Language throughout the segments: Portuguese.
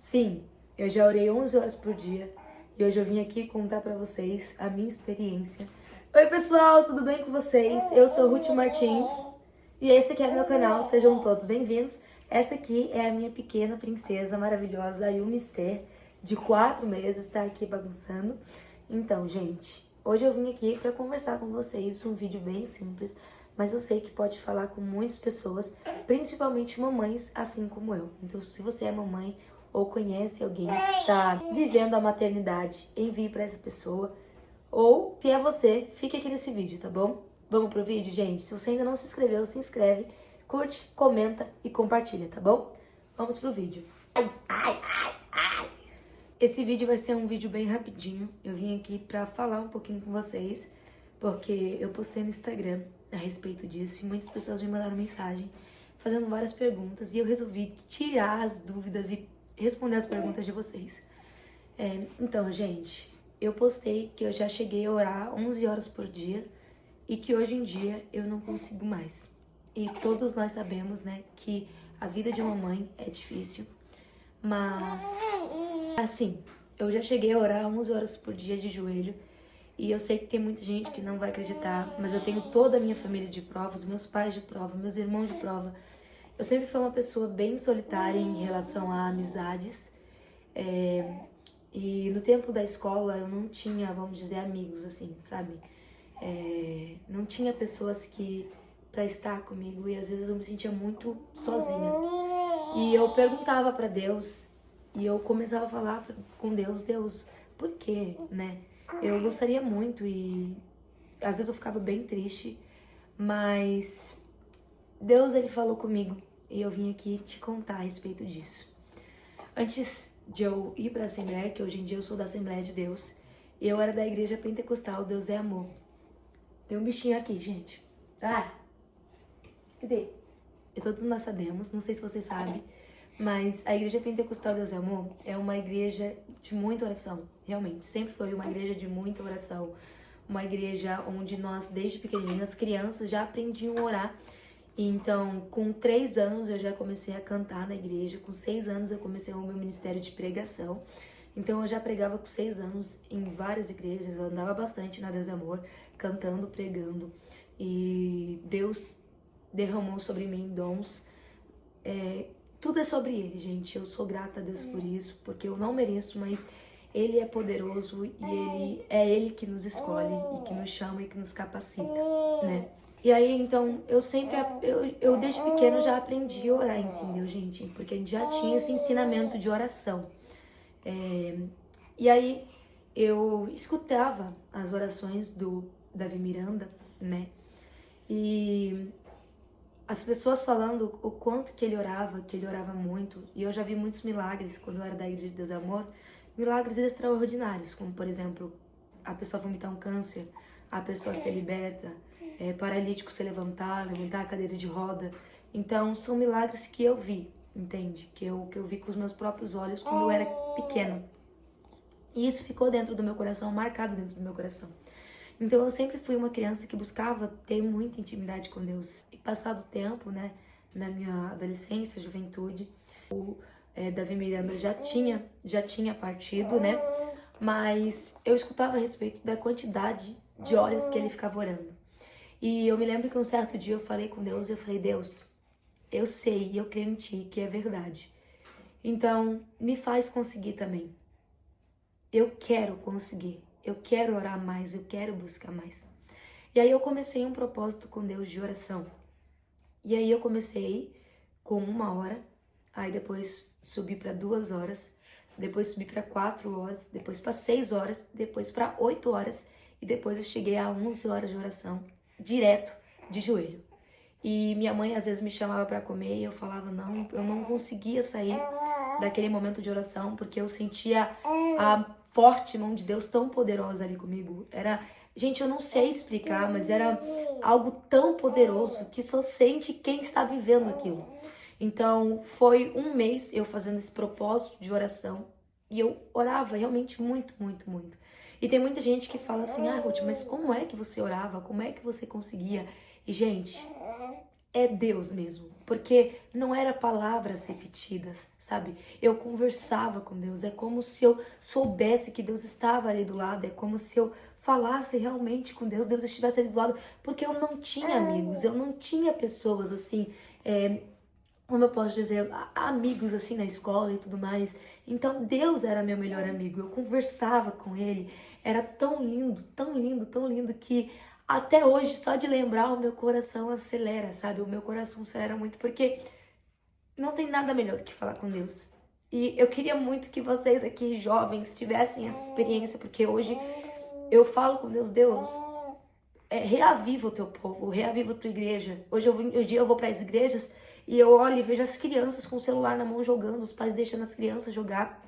Sim, eu já orei 11 horas por dia e hoje eu vim aqui contar pra vocês a minha experiência. Oi pessoal, tudo bem com vocês? Eu sou Ruth Martins e esse aqui é meu canal, sejam todos bem-vindos. Essa aqui é a minha pequena princesa maravilhosa, a Yumi Esther, de 4 meses, tá aqui bagunçando. Então, gente, hoje eu vim aqui pra conversar com vocês, um vídeo bem simples, mas eu sei que pode falar com muitas pessoas, principalmente mamães, assim como eu. Então, se você é mamãe ou conhece alguém que está vivendo a maternidade, envie para essa pessoa. Ou, se é você, fique aqui nesse vídeo, tá bom? Vamos pro vídeo, gente? Se você ainda não se inscreveu, se inscreve, curte, comenta e compartilha, tá bom? Vamos pro vídeo. Esse vídeo vai ser um vídeo bem rapidinho. Eu vim aqui pra falar um pouquinho com vocês, porque eu postei no Instagram a respeito disso e muitas pessoas me mandaram mensagem fazendo várias perguntas e eu resolvi tirar as dúvidas e responder as perguntas de vocês. Então, gente, eu postei que eu já cheguei a orar 11 horas por dia e que hoje em dia eu não consigo mais. E todos nós sabemos, né, que a vida de uma mãe é difícil, mas, assim, eu já cheguei a orar 11 horas por dia de joelho e eu sei que tem muita gente que não vai acreditar, mas eu tenho toda a minha família de prova, os meus pais de prova, meus irmãos de prova. Eu sempre fui uma pessoa bem solitária em relação a amizades. E no tempo da escola eu não tinha, vamos dizer, amigos, assim, sabe? Não tinha pessoas que pra estar comigo e às vezes eu me sentia muito sozinha. E eu perguntava pra Deus e eu começava a falar com Deus, Deus, por quê, né? Eu gostaria muito e às vezes eu ficava bem triste, mas Deus, ele falou comigo e eu vim aqui te contar a respeito disso. Antes de eu ir pra Assembleia, que hoje em dia eu sou da Assembleia de Deus, e eu era da Igreja Pentecostal, Deus é Amor. Tem um bichinho aqui, gente. Ah, cadê? E todos nós sabemos, não sei se vocês sabem, mas a Igreja Pentecostal Deus é Amor é uma igreja de muita oração, realmente. Sempre foi uma igreja de muita oração, uma igreja onde nós, desde pequenininhas, crianças, já aprendiam a orar. Então, com 3 anos eu já comecei a cantar na igreja, com 6 anos eu comecei o meu ministério de pregação. Então eu já pregava com 6 anos em várias igrejas, eu andava bastante na Deus é Amor, cantando, pregando. E Deus derramou sobre mim dons. Tudo é sobre Ele, gente. Eu sou grata a Deus por isso, porque eu não mereço, mas Ele é poderoso e Ele que nos escolhe e que nos chama e que nos capacita, né? E aí, então, eu desde pequeno já aprendi a orar, entendeu, gente? Porque a gente já tinha esse ensinamento de oração. E aí, eu escutava as orações do Davi Miranda, né? E as pessoas falando o quanto que ele orava muito. E eu já vi muitos milagres quando eu era da Igreja de Deus é Amor. Milagres extraordinários, como, por exemplo, a pessoa vomitar um câncer, a pessoa ser liberta, paralítico se levantar a cadeira de roda. Então, são milagres que eu vi, entende? Que eu vi com os meus próprios olhos quando eu era pequena. E isso ficou dentro do meu coração, marcado dentro do meu coração. Então, eu sempre fui uma criança que buscava ter muita intimidade com Deus. E passado o tempo, né, na minha adolescência, juventude, o Davi Miranda já tinha partido, né? Mas eu escutava a respeito da quantidade de horas que ele ficava orando. E eu me lembro que um certo dia eu falei com Deus, eu falei, Deus, eu sei e eu creio em Ti que é verdade. Então, me faz conseguir também. Eu quero conseguir, eu quero orar mais, eu quero buscar mais. E aí eu comecei um propósito com Deus de oração. E aí eu comecei com 1 hora, aí depois subi para 2 horas, depois subi para 4 horas, depois para 6 horas, depois para 8 horas e depois eu cheguei a 11 horas de oração, direto, de joelho. E minha mãe às vezes me chamava para comer e eu falava não, eu não conseguia sair daquele momento de oração porque eu sentia a forte mão de Deus tão poderosa ali comigo. Gente, eu não sei explicar, mas era algo tão poderoso que só sente quem está vivendo aquilo. Então, foi 1 mês eu fazendo esse propósito de oração e eu orava realmente muito, muito, muito. E tem muita gente que fala assim, Ruth, mas como é que você orava? Como é que você conseguia? E, gente, é Deus mesmo. porque não era palavras repetidas, sabe? Eu conversava com Deus, é como se eu soubesse que Deus estava ali do lado, é como se eu falasse realmente com Deus, Deus estivesse ali do lado, porque eu não tinha amigos, eu não tinha pessoas assim, como eu posso dizer, amigos assim na escola e tudo mais. Então Deus era meu melhor amigo, eu conversava com ele, era tão lindo, tão lindo, tão lindo que até hoje, só de lembrar, o meu coração acelera, sabe? O meu coração acelera muito, porque não tem nada melhor do que falar com Deus. E eu queria muito que vocês aqui, jovens, tivessem essa experiência, porque hoje eu falo com Deus, Deus, reaviva o teu povo, reaviva a tua igreja. Hoje eu vou para as igrejas e eu olho e vejo as crianças com o celular na mão jogando, os pais deixando as crianças jogar.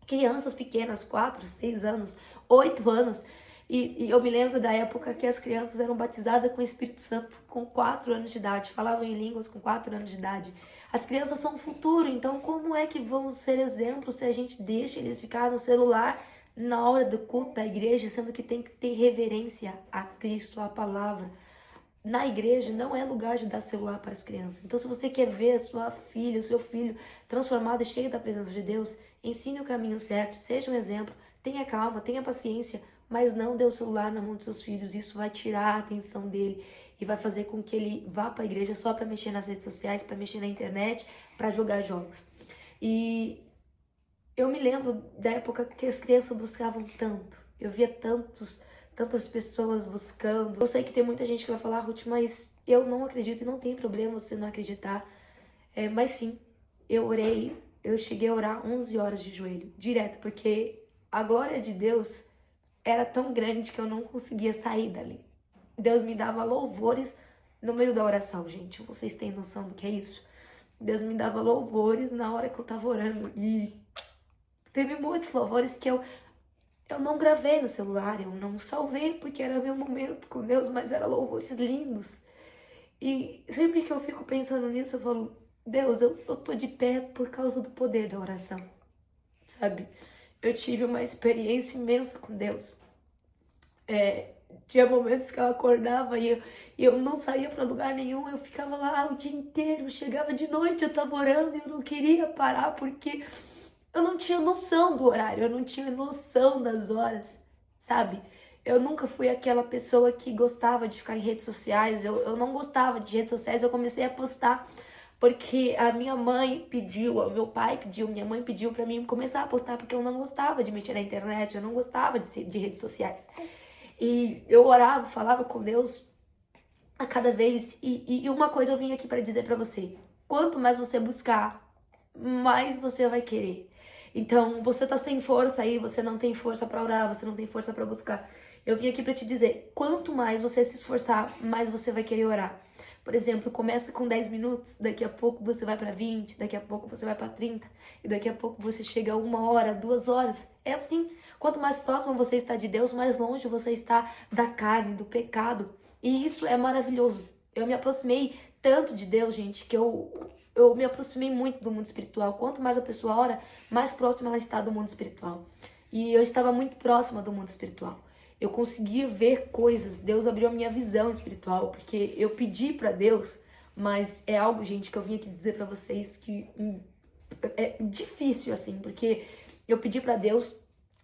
Crianças pequenas, 4, 6 anos, 8 anos. E eu me lembro da época que as crianças eram batizadas com o Espírito Santo com 4 anos de idade, falavam em línguas com 4 anos de idade. As crianças são o futuro, então como é que vamos ser exemplo se a gente deixa eles ficar no celular na hora do culto da igreja, sendo que tem que ter reverência a Cristo, a palavra. Na igreja não é lugar de dar celular para as crianças. Então se você quer ver a sua filha, o seu filho transformado e cheio da presença de Deus, ensine o caminho certo, seja um exemplo, tenha calma, tenha paciência, mas não dê o celular na mão dos seus filhos. Isso vai tirar a atenção dele e vai fazer com que ele vá para a igreja só para mexer nas redes sociais, para mexer na internet, para jogar jogos. E eu me lembro da época que as crianças buscavam tanto. Eu via tantas pessoas buscando. Eu sei que tem muita gente que vai falar, Ruth, mas eu não acredito e não tem problema você não acreditar. Mas sim, eu orei, eu cheguei a orar 11 horas de joelho, direto, porque a glória de Deus era tão grande que eu não conseguia sair dali. Deus me dava louvores no meio da oração, gente. Vocês têm noção do que é isso? Deus me dava louvores na hora que eu tava orando. E teve muitos louvores que eu não gravei no celular, eu não salvei porque era meu momento com Deus, mas eram louvores lindos. E sempre que eu fico pensando nisso, eu falo, Deus, eu tô de pé por causa do poder da oração, sabe? Eu tive uma experiência imensa com Deus. Tinha momentos que eu acordava e eu não saía para lugar nenhum, eu ficava lá o dia inteiro, chegava de noite, eu tava orando e eu não queria parar porque eu não tinha noção do horário, eu não tinha noção das horas, sabe? Eu nunca fui aquela pessoa que gostava de ficar em redes sociais, eu não gostava de redes sociais, eu comecei a postar porque a minha mãe pediu, o meu pai pediu, minha mãe pediu pra mim começar a postar, porque eu não gostava de mexer na internet, eu não gostava de redes sociais. E eu orava, falava com Deus a cada vez. E uma coisa eu vim aqui pra dizer pra você: quanto mais você buscar, mais você vai querer. Então, você tá sem força aí, você não tem força pra orar, você não tem força pra buscar. Eu vim aqui pra te dizer, quanto mais você se esforçar, mais você vai querer orar. Por exemplo, começa com 10 minutos, daqui a pouco você vai pra 20, daqui a pouco você vai pra 30, e daqui a pouco você chega a 1 hora, 2 horas. É assim, quanto mais próximo você está de Deus, mais longe você está da carne, do pecado. E isso é maravilhoso. Eu me aproximei tanto de Deus, gente, que eu me aproximei muito do mundo espiritual. Quanto mais a pessoa ora, mais próxima ela está do mundo espiritual. E eu estava muito próxima do mundo espiritual. Eu conseguia ver coisas, Deus abriu a minha visão espiritual, porque eu pedi pra Deus, mas é algo, gente, que eu vim aqui dizer pra vocês que é difícil, assim, porque eu pedi pra Deus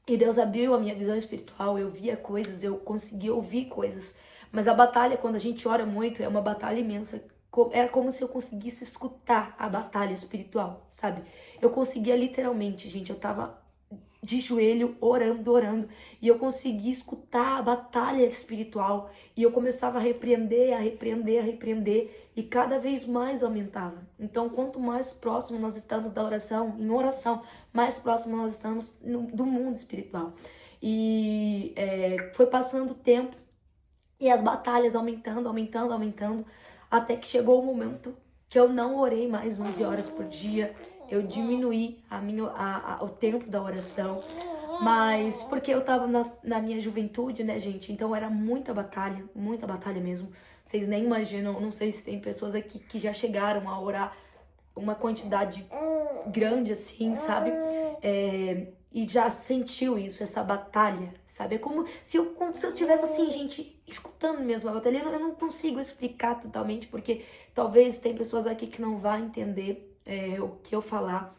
e Deus abriu a minha visão espiritual, eu via coisas, eu conseguia ouvir coisas, mas a batalha, quando a gente ora muito, é uma batalha imensa. Era como se eu conseguisse escutar a batalha espiritual, sabe? Eu conseguia literalmente, gente, eu tava de joelho, orando, e eu consegui escutar a batalha espiritual, e eu começava a repreender, e cada vez mais aumentava. Então, quanto mais próximo nós estamos da oração, em oração, mais próximo nós estamos do mundo espiritual. E foi passando o tempo, e as batalhas aumentando, até que chegou o momento que eu não orei mais 11 horas por dia. Eu diminuí o tempo da oração, mas porque eu tava na minha juventude, né, gente? Então era muita batalha mesmo. Vocês nem imaginam, não sei se tem pessoas aqui que já chegaram a orar uma quantidade grande, assim, sabe? E já sentiu isso, essa batalha, sabe? É como se eu tivesse, assim, gente, escutando mesmo a batalha. Eu não consigo explicar totalmente, porque talvez tem pessoas aqui que não vão entender o que eu falar.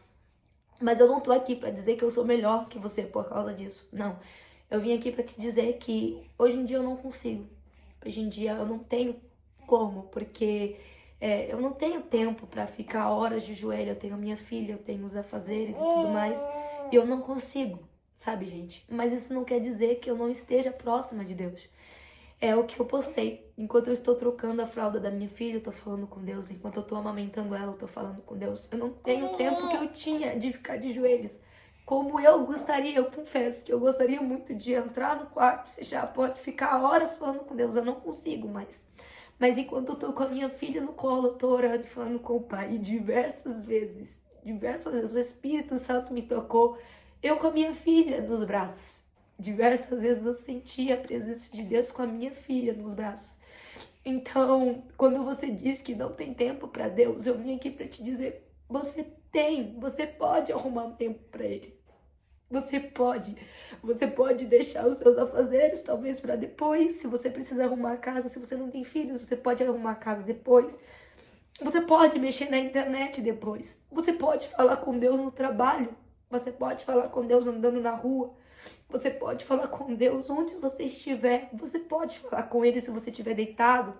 Mas eu não tô aqui pra dizer que eu sou melhor que você por causa disso. Não. Eu vim aqui pra te dizer que hoje em dia eu não consigo. Hoje em dia eu não tenho como, porque eu não tenho tempo pra ficar horas de joelho. Eu tenho minha filha, eu tenho os afazeres e tudo mais. E eu não consigo, sabe, gente? Mas isso não quer dizer que eu não esteja próxima de Deus. É o que eu postei. Enquanto eu estou trocando a fralda da minha filha, eu tô falando com Deus. Enquanto eu tô amamentando ela, eu tô falando com Deus. Eu não tenho o tempo que eu tinha de ficar de joelhos. Como eu gostaria, eu confesso que eu gostaria muito de entrar no quarto, fechar a porta e ficar horas falando com Deus. Eu não consigo mais. Mas enquanto eu tô com a minha filha no colo, eu tô orando e falando com o Pai. E diversas vezes o Espírito Santo me tocou. Eu com a minha filha nos braços. Diversas vezes eu senti a presença de Deus com a minha filha nos braços. Então, quando você diz que não tem tempo para Deus, eu vim aqui para te dizer, você pode arrumar um tempo para Ele. Você pode deixar os seus afazeres, talvez para depois. Se você precisa arrumar a casa, se você não tem filhos, você pode arrumar a casa depois. Você pode mexer na internet depois. Você pode falar com Deus no trabalho. Você pode falar com Deus andando na rua. Você pode falar com Deus onde você estiver. Você pode falar com Ele se você estiver deitado.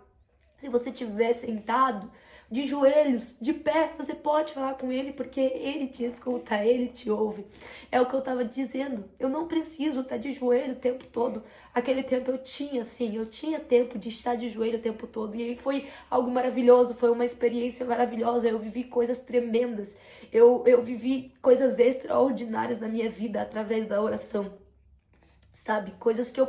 Se você estiver sentado, de joelhos, de pé, você pode falar com Ele, porque Ele te escuta, Ele te ouve. É o que eu estava dizendo. Eu não preciso estar de joelho o tempo todo. Aquele tempo eu tinha tempo de estar de joelho o tempo todo. E aí foi algo maravilhoso, foi uma experiência maravilhosa. Eu vivi coisas tremendas. Eu vivi coisas extraordinárias na minha vida através da oração. Sabe, coisas que eu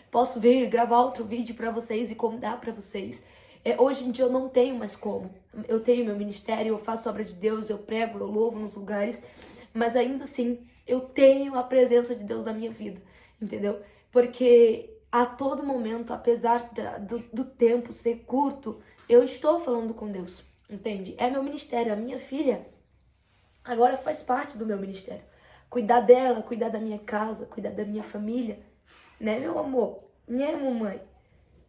posso ver, gravar outro vídeo pra vocês e contar pra vocês. Hoje em dia eu não tenho mais como. Eu tenho meu ministério, eu faço obra de Deus, eu prego, eu louvo nos lugares, mas ainda assim eu tenho a presença de Deus na minha vida, entendeu? Porque a todo momento, apesar do tempo ser curto, eu estou falando com Deus, entende? É meu ministério, a minha filha agora faz parte do meu ministério. Cuidar dela, cuidar da minha casa, cuidar da minha família, né, meu amor? Né, mamãe?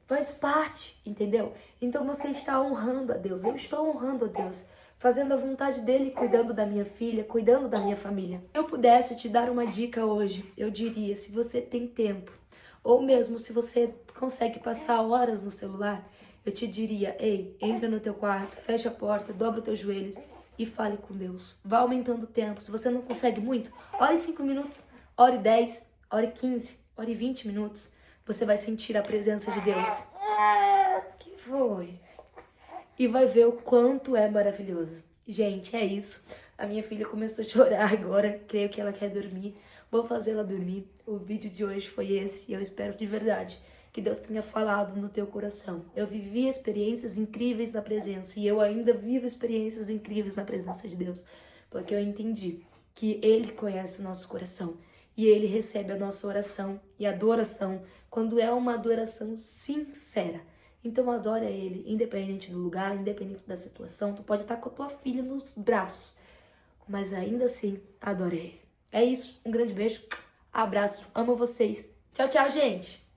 Faz parte, entendeu? Então você está honrando a Deus, eu estou honrando a Deus, fazendo a vontade dele, cuidando da minha filha, cuidando da minha família. Se eu pudesse te dar uma dica hoje, eu diria, se você tem tempo, ou mesmo se você consegue passar horas no celular, eu te diria, ei, entra no teu quarto, fecha a porta, dobra os teus joelhos e fale com Deus. Vá aumentando o tempo. Se você não consegue muito, ore 5 minutos, ore 10, ore 15, ore 20 minutos. Você vai sentir a presença de Deus. Que foi? E vai ver o quanto é maravilhoso. Gente, é isso. A minha filha começou a chorar agora. Creio que ela quer dormir. Vou fazer ela dormir. O vídeo de hoje foi esse. E eu espero de verdade que Deus tenha falado no teu coração. Eu vivi experiências incríveis na presença. E eu ainda vivo experiências incríveis na presença de Deus. Porque eu entendi que Ele conhece o nosso coração. E Ele recebe a nossa oração e adoração quando é uma adoração sincera. Então adora Ele, independente do lugar, independente da situação. Tu pode estar com a tua filha nos braços, mas ainda assim, adora Ele. É isso, um grande beijo, abraço, amo vocês. Tchau, tchau, gente!